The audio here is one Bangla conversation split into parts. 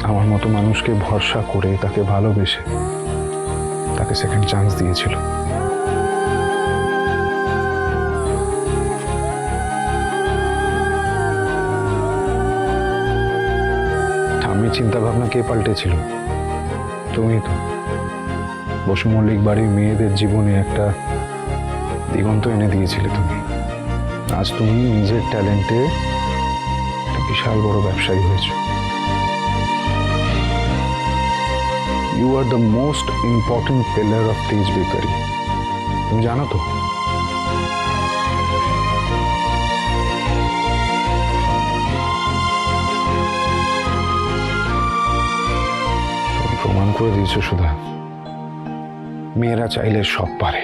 আমার মতো মানুষকে ভরসা করে তাকে ভালোবেসে তাকে সেকেন্ড চান্স দিয়েছিল। আমি চিন্তা ভাবনা কে পাল্টেছিল? তুমি তো। বসু মল্লিক বাড়ির মেয়েদের জীবনে একটা দিগন্ত এনে দিয়েছিলে তুমি। আজ তুমি নিজের ট্যালেন্টে একটা বিশাল বড় ব্যবসায়ী হয়েছো। You are the most important pillar of Tej bakery. তুমি জানো তো? তুমি প্রমাণ করে দিয়েছো সুধা, মেয়েরা চাইলে সব পারে।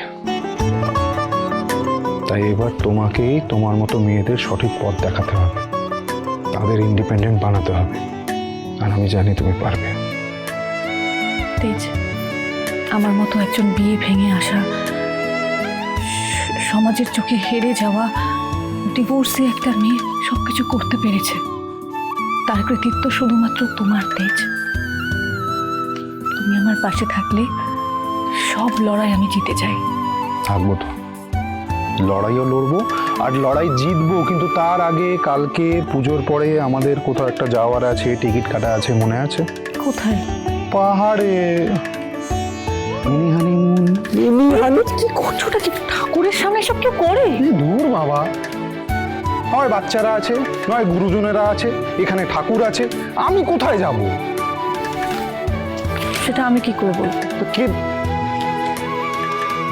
তাই এবার তোমাকেই তোমার মতো মেয়েদের সঠিক পথ দেখাতে হবে, তাদের ইন্ডিপেন্ডেন্ট বানাতে হবে। আর আমি জানি তুমি পারবে। তেজ, আমার মতো একজন বিয়ে ভেঙে আসা, সমাজের চোখে হেরে যাওয়া, ডিভোর্সে একটা মেয়ে সবকিছু করতে পেরেছে, তার কৃতিত্ব শুধুমাত্র তোমার। তেজ, তুমি আমার পাশে থাকলে সব লড়াই আমি জিতে যাই। থাকবো তো, লড়াইও লড়বো আর লড়াই জিতবো। কিন্তু তার আগে কালকে পুজোর পরে আমাদের কোথাও একটা যাওয়ার আছে, টিকিট কাটা আছে, মনে আছে? কোথায়? পাহাড়ে মিনি হানিমুন। Mini honeymoon? কি করছো? কি ঠাকুরের সামনে সব কেউ করে? দূর বাবা, হয় বাচ্চারা আছে, নয় গুরুজনেরা আছে, এখানে ঠাকুর আছে, আমি কোথায় যাব? সেটা আমি কি করে বলবো? তো কে?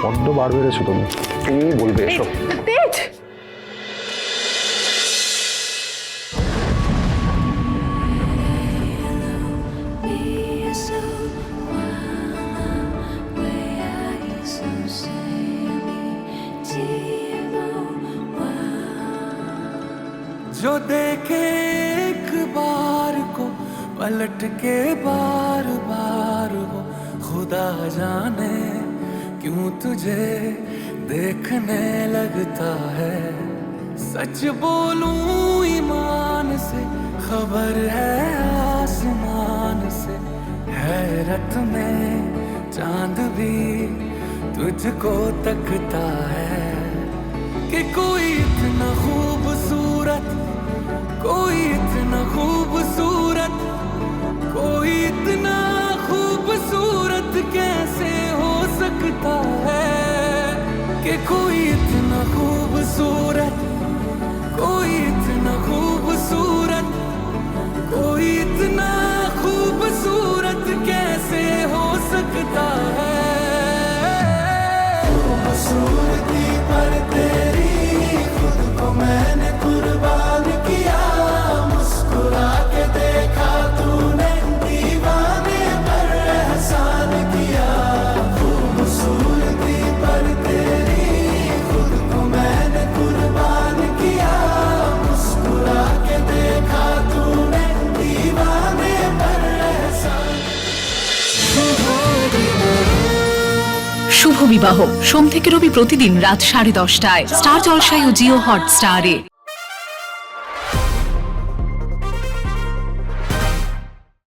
বড্ড বার বেড়েছো তুমি, তুমি বলবে এসব। তেজ, जो देखे एक बार को पलट के बार बार वो, खुदा जाने क्यों तुझे देखने लगता है। सच बोलूं ईमान से, खबर है आसमान से, हैरत में चांद भी तुझको तकता है कि कोई इतना खूबसूरत, कोई इतना खूबसूरत, कोई इतना खूबसूरत कैसे हो सकता है कि कोई इतना खूबसूरत, कोई इतना खूबसूरत, कोई इतना खूबसूरत कैसे हो सकता है। खूबसूरती पर तेरी खुद को मैंने कुर्बान किया, मुस्कुरा के देखा तूने, दीवाने पर एहसान किया। खूबसूरती पर तेरी खुद को मैंने कुर्बान किया, मुस्कुरा के देखा तूने, दीवाने पर एहसान। শুভ বিবাহ সোম থেকে রবি প্রতিদিন রাত 10:30টায় স্টার জলসায় ও জিও হটস্টারে।